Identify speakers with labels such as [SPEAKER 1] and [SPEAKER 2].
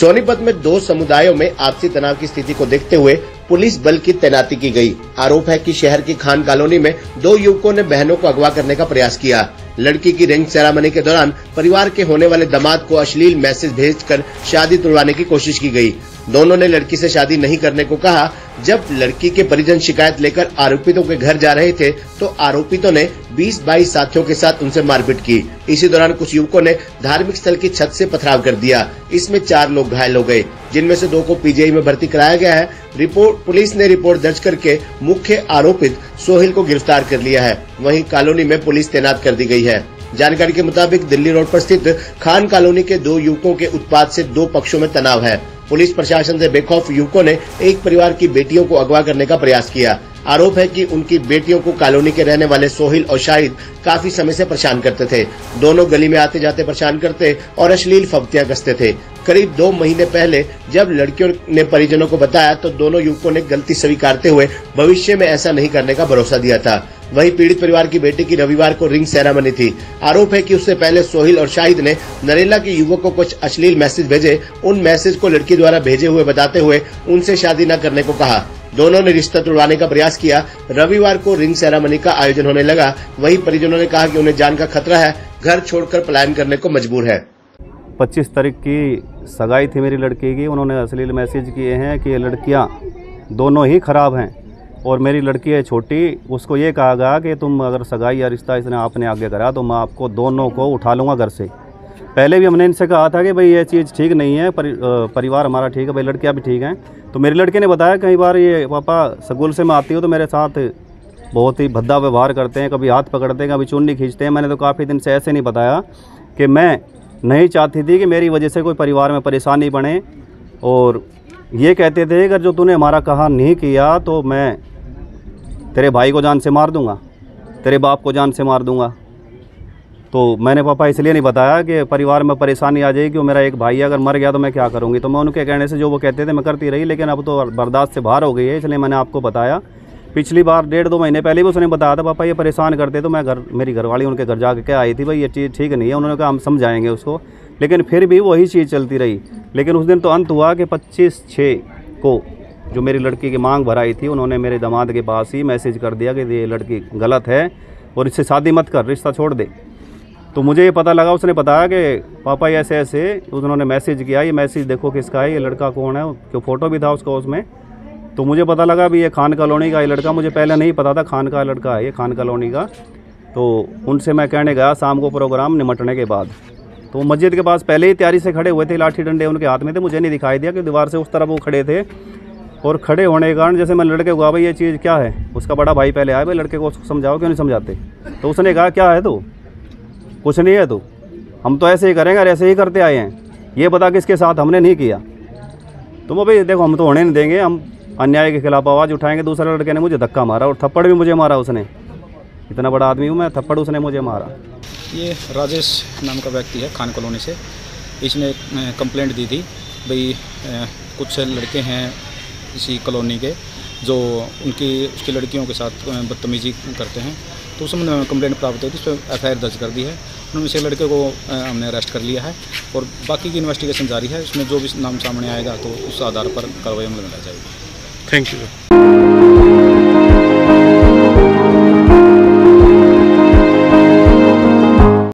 [SPEAKER 1] सोनीपत में दो समुदायों में आपसी तनाव की स्थिति को देखते हुए पुलिस बल की तैनाती की गई। आरोप है कि शहर की खान कॉलोनी में दो युवकों ने बहनों को अगवा करने का प्रयास किया। लड़की की रिंग सेरेमनी के दौरान परिवार के होने वाले दामाद को अश्लील मैसेज भेजकर शादी तुड़वाने की कोशिश की गई। दोनों ने लड़की से शादी नहीं करने को कहा। जब लड़की के परिजन शिकायत लेकर आरोपितों के घर जा रहे थे तो आरोपितों ने 20-22 साथियों के साथ उनसे मारपीट की। इसी दौरान कुछ युवकों ने धार्मिक स्थल की छत से पथराव कर दिया। इसमें 4 लोग घायल हो गए, जिनमें से 2 को पीजीआई में भर्ती कराया गया है। पुलिस ने रिपोर्ट दर्ज करके मुख्य आरोपित सोहिल को गिरफ्तार कर लिया है। वहीं कॉलोनी में पुलिस तैनात कर दी गई है। जानकारी के मुताबिक दिल्ली रोड पर स्थित खान कॉलोनी के 2 युवकों के उत्पात से 2 पक्षों में तनाव है। पुलिस प्रशासन से बेखौफ युवकों ने एक परिवार की बेटियों को अगवा करने का प्रयास किया। आरोप है कि उनकी बेटियों को कॉलोनी के रहने वाले सोहिल और शाहिद काफी समय से परेशान करते थे। दोनों गली में आते जाते परेशान करते और अश्लील फब्तियां कसते थे। करीब 2 महीने पहले जब लड़कियों ने परिजनों को बताया तो दोनों युवकों ने गलती स्वीकारते हुए भविष्य में ऐसा नहीं करने का भरोसा दिया था। वहीं पीड़ित परिवार की बेटी की रविवार को रिंग सेरेमनी थी। आरोप है कि उससे पहले सोहिल और शाहिद ने नरेला के युवक को कुछ अश्लील मैसेज भेजे। उन मैसेज को लड़की द्वारा भेजे हुए बताते हुए उनसे शादी न करने को कहा। दोनों ने रिश्ता तुड़वाने का प्रयास किया। रविवार को रिंग सेरेमनी का आयोजन होने लगा। वहीं परिजनों ने कहा कि उन्हें जान का खतरा है, घर छोड़कर पलायन करने को मजबूर है।
[SPEAKER 2] 25 तारीख की सगाई थी मेरी लड़की की। उन्होंने अश्लील मैसेज किए हैं कि लड़कियां दोनों ही खराब हैं और मेरी लड़की है छोटी, उसको ये कहा गया कि तुम अगर सगाई या रिश्ता इसने आपने आगे करा तो मैं आपको दोनों को उठा लूँगा घर से। पहले भी हमने इनसे कहा था कि भाई ये चीज़ ठीक नहीं है, परिवार हमारा ठीक है, भाई लड़कियाँ भी ठीक हैं। तो मेरी लड़की ने बताया कई बार ये पापा स्कूल से मैं आती हूँ तो मेरे साथ बहुत ही भद्दा व्यवहार करते हैं, कभी हाथ पकड़ते हैं, कभी चुन्नी खींचते हैं। मैंने तो काफ़ी दिन से ऐसे नहीं बताया कि मैं नहीं चाहती थी कि मेरी वजह से कोई परिवार में परेशानी बने। और ये कहते थे अगर जो तूने हमारा कहा नहीं किया तो मैं तेरे भाई को जान से मार दूंगा, तेरे बाप को जान से मार दूंगा। तो मैंने पापा इसलिए नहीं बताया कि परिवार में परेशानी आ जाएगी और मेरा एक भाई अगर मर गया तो मैं क्या करूंगी। तो मैं उनके कहने से जो वो कहते थे मैं करती रही, लेकिन अब तो बर्दाश्त से बाहर हो गई है, इसलिए मैंने आपको बताया। पिछली बार 1.5-2 महीने पहले भी उसने बताया था पापा ये परेशान करते, तो मैं मेरी घरवाली उनके घर जाके क्या आई थी भाई ये चीज़ ठीक नहीं है। उन्होंने कहा हम समझाएंगे उसको, लेकिन फिर भी वही चीज़ चलती रही। लेकिन उस दिन तो अंत हुआ कि 25/6 को जो मेरी लड़की की मांग भराई थी उन्होंने मेरे दामाद के पास ही मैसेज कर दिया कि ये लड़की गलत है और इससे शादी मत कर, रिश्ता छोड़ दे। तो मुझे ये पता लगा, उसने बताया कि पापा ये ऐसे ऐसे उन्होंने मैसेज किया, ये मैसेज देखो किसका है, ये लड़का कौन है, क्यों फ़ोटो भी था उसका उसमें। तो मुझे पता लगा भी ये खान कॉलोनी का ये लड़का, मुझे पहले नहीं पता था खान का लड़का है ये, खान कॉलोनी का। तो उनसे मैं कहने गया शाम को प्रोग्राम निमटने के बाद, तो मस्जिद के पास पहले ही तैयारी से खड़े हुए थे, लाठी डंडे उनके हाथ में थे। मुझे नहीं दिखाई दिया कि दीवार से उस तरफ वो खड़े थे और खड़े होने के कारण जैसे मैं लड़के को कहा भाई ये चीज़ क्या है, उसका बड़ा भाई पहले आया भाई लड़के को समझाओ, क्यों नहीं समझाते। तो उसने कहा क्या है तो कुछ नहीं है, तो हम तो ऐसे ही करेंगे और ऐसे ही करते आए हैं, ये बता किसके साथ हमने नहीं किया। तो मैं भाई देखो हम तो होने नहीं देंगे, हम अन्याय के खिलाफ आवाज़ उठाएंगे। दूसरे लड़के ने मुझे धक्का मारा और थप्पड़ भी मुझे मारा उसने, इतना बड़ा आदमी हूँ मैं, थप्पड़ उसने मुझे मारा।
[SPEAKER 3] ये राजेश नाम का व्यक्ति है खान कॉलोनी से। इसने कंप्लेंट दी थी भाई कुछ लड़के हैं इसी कॉलोनी के जो उसकी लड़कियों के साथ बदतमीजी करते हैं। तो उसमें कंप्लेंट प्राप्त हुई थी, उस पर FIR दर्ज कर दी है। उनमें से लड़के को हमने अरेस्ट कर लिया है और बाकी की इन्वेस्टिगेशन जारी है। उसमें जो भी नाम सामने आएगा तो उस आधार पर कार्रवाई अमल में लाई जाएगी।
[SPEAKER 4] Thank you.